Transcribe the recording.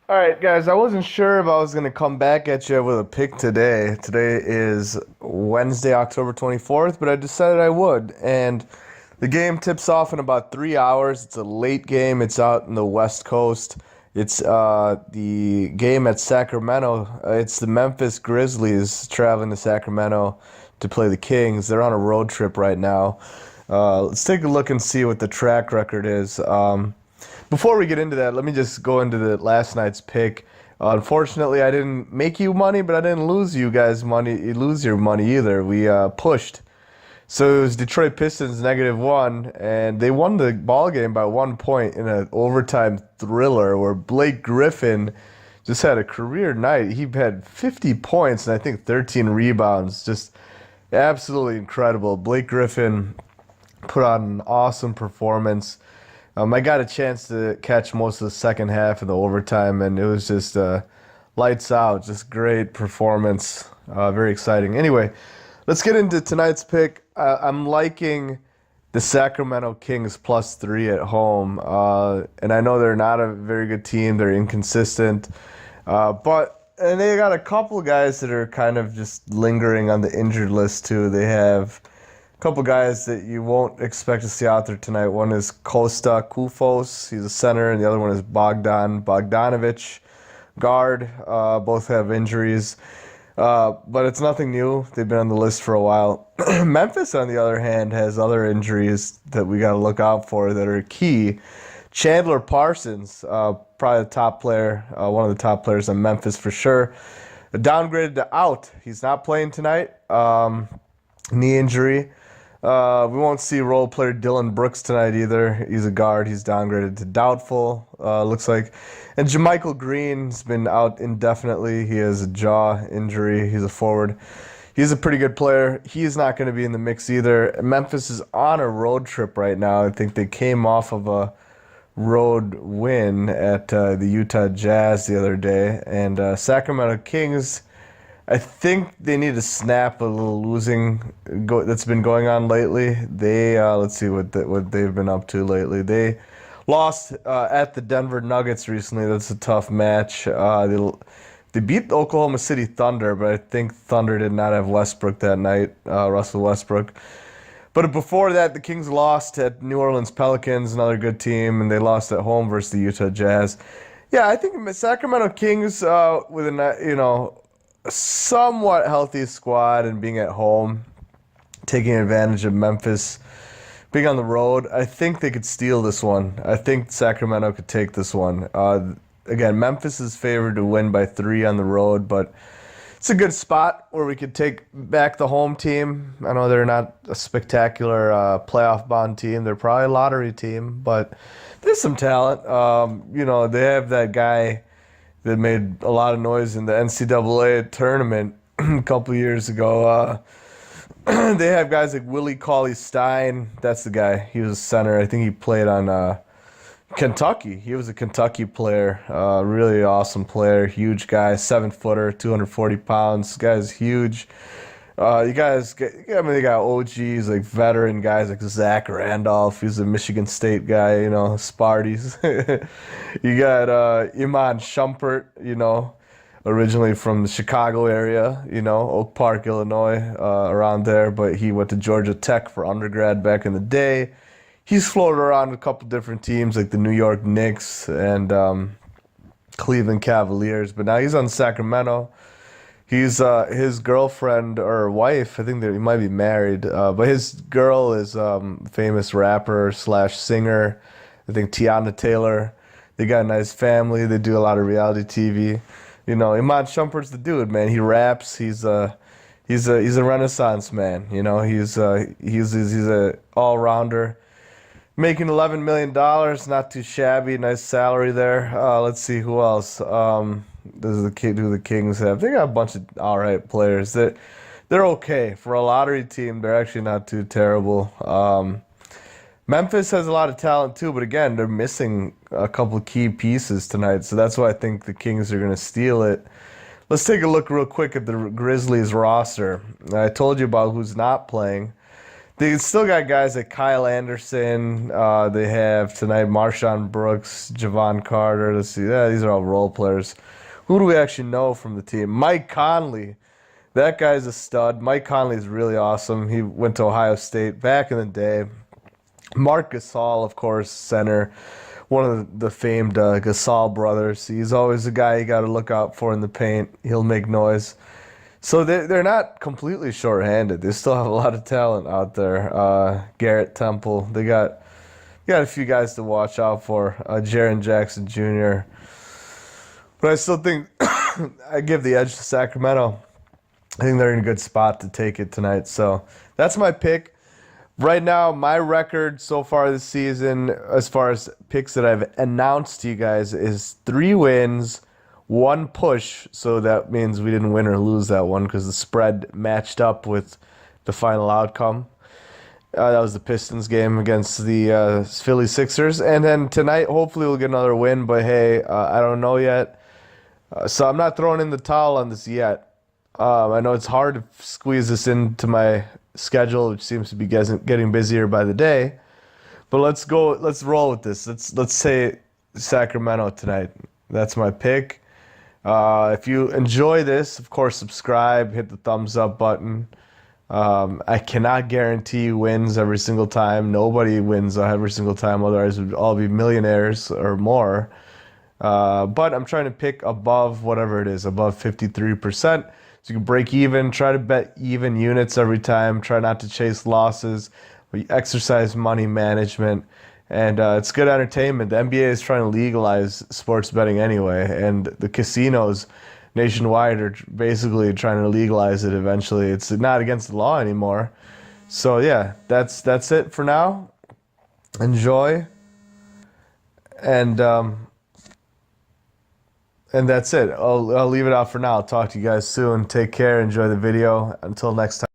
All right, guys, I wasn't sure if I was going to come back at you with a pick today. Today is Wednesday, October 24th, but I decided I would. And the game tips off in about 3 hours. It's a late game. It's out in the West Coast. It's the game at Sacramento. It's the Memphis Grizzlies traveling to Sacramento to play the Kings. They're on a road trip right now. Let's take a look and see what the track record is. Before we get into that, let me just go into the last night's pick. Unfortunately, I didn't make you money, but I didn't lose you guys money. You lose your money either. We pushed. So it was Detroit Pistons -1, and they won the ball game by 1 point in an overtime thriller where Blake Griffin just had a career night. He had 50 points and I think 13 rebounds. Just absolutely incredible. Blake Griffin put on an awesome performance. I got a chance to catch most of the second half of the overtime, and it was just lights out. Just great performance. Very exciting. Anyway, let's get into tonight's pick. I'm liking the Sacramento Kings +3 at home. And I know they're not a very good team. They're inconsistent. And they got a couple guys that are kind of just lingering on the injured list, too. They have couple guys that you won't expect to see out there tonight. One is Kosta Koufos. He's a center, and the other one is Bogdan Bogdanovic, guard. Both have injuries, but it's nothing new. They've been on the list for a while. Memphis, on the other hand, has other injuries that we got to look out for that are key. Chandler Parsons, probably the top player, one of the top players in Memphis for sure. Downgraded to out. He's not playing tonight. Knee injury. We won't see role player Dillon Brooks tonight either. He's a guard. He's downgraded to doubtful, looks like. And JaMychal Green's been out indefinitely. He has a jaw injury. He's a forward. He's a pretty good player. He's not going to be in the mix either. Memphis is on a road trip right now. I think they came off of a road win at the Utah Jazz the other day. And Sacramento Kings, I think they need to snap a little losing that's been going on lately. They let's see what they've been up to lately. They lost at the Denver Nuggets recently. That's a tough match. They beat the Oklahoma City Thunder, but I think Thunder did not have Westbrook that night, Russell Westbrook. But before that, the Kings lost at New Orleans Pelicans, another good team, and they lost at home versus the Utah Jazz. Yeah, I think Sacramento Kings with a somewhat healthy squad and being at home, taking advantage of Memphis being on the road, I think they could steal this one. I think Sacramento could take this one. Again, Memphis is favored to win by 3 on the road, but it's a good spot where we could take back the home team. I know they're not a spectacular playoff-bound team. They're probably a lottery team, but there's some talent. They have that guy that made a lot of noise in the NCAA tournament a couple years ago. They have guys like Willie Cauley-Stein. That's the guy. He was a center. I think he played on Kentucky. He was a Kentucky player. Really awesome player. Huge guy. 7-footer, 240 pounds. This guy's huge. They got OGs, like veteran guys like Zach Randolph. He's a Michigan State guy, Sparties. You got Iman Shumpert, originally from the Chicago area, Oak Park, Illinois, around there. But he went to Georgia Tech for undergrad back in the day. He's floated around a couple different teams like the New York Knicks and Cleveland Cavaliers. But now he's on Sacramento. He's his girlfriend or wife, I think that he might be married, but his girl is famous rapper / singer, I think Tiana Taylor. They got a nice family. They do a lot of reality TV. Iman Shumpert's the dude, man. He raps. He's a Renaissance man. He's a all-rounder. Making $11 million, not too shabby. Nice salary there. Let's see who else. Who the Kings have? They got a bunch of all right players. They're okay for a lottery team. They're actually not too terrible. Memphis has a lot of talent too, but again, they're missing a couple key pieces tonight, so that's why I think the Kings are going to steal it. Let's take a look real quick at the Grizzlies roster. I told you about who's not playing. They still got guys like Kyle Anderson. They have tonight Marshawn Brooks, Javon Carter. Let's see. Yeah, these are all role players. Who do we actually know from the team? Mike Conley. That guy's a stud. Mike Conley is really awesome. He went to Ohio State back in the day. Mark Gasol, of course, center. One of the famed Gasol brothers. He's always a guy you got to look out for in the paint. He'll make noise. So they're not completely short-handed. They still have a lot of talent out there. Garrett Temple. They got a few guys to watch out for. Jaren Jackson Jr. But I still think I give the edge to Sacramento. I think they're in a good spot to take it tonight. So that's my pick. Right now, my record so far this season, as far as picks that I've announced to you guys, is 3 wins, 1 push. So that means we didn't win or lose that one because the spread matched up with the final outcome. That was the Pistons game against the Philly Sixers. And then tonight, hopefully we'll get another win. But hey, I don't know yet. So I'm not throwing in the towel on this yet. I know it's hard to squeeze this into my schedule, which seems to be getting busier by the day. But let's roll with this. Let's say Sacramento tonight. That's my pick. If you enjoy this, of course, subscribe, hit the thumbs up button. I cannot guarantee you wins every single time. Nobody wins every single time, otherwise we'd all be millionaires or more. But I'm trying to pick above whatever it is, above 53%. So you can break even, try to bet even units every time, try not to chase losses. We exercise money management, and it's good entertainment. The NBA is trying to legalize sports betting anyway, and the casinos nationwide are basically trying to legalize it eventually. It's not against the law anymore. So yeah, that's it for now. Enjoy, and that's it. I'll leave it out for now. I'll talk to you guys soon. Take care. Enjoy the video. Until next time.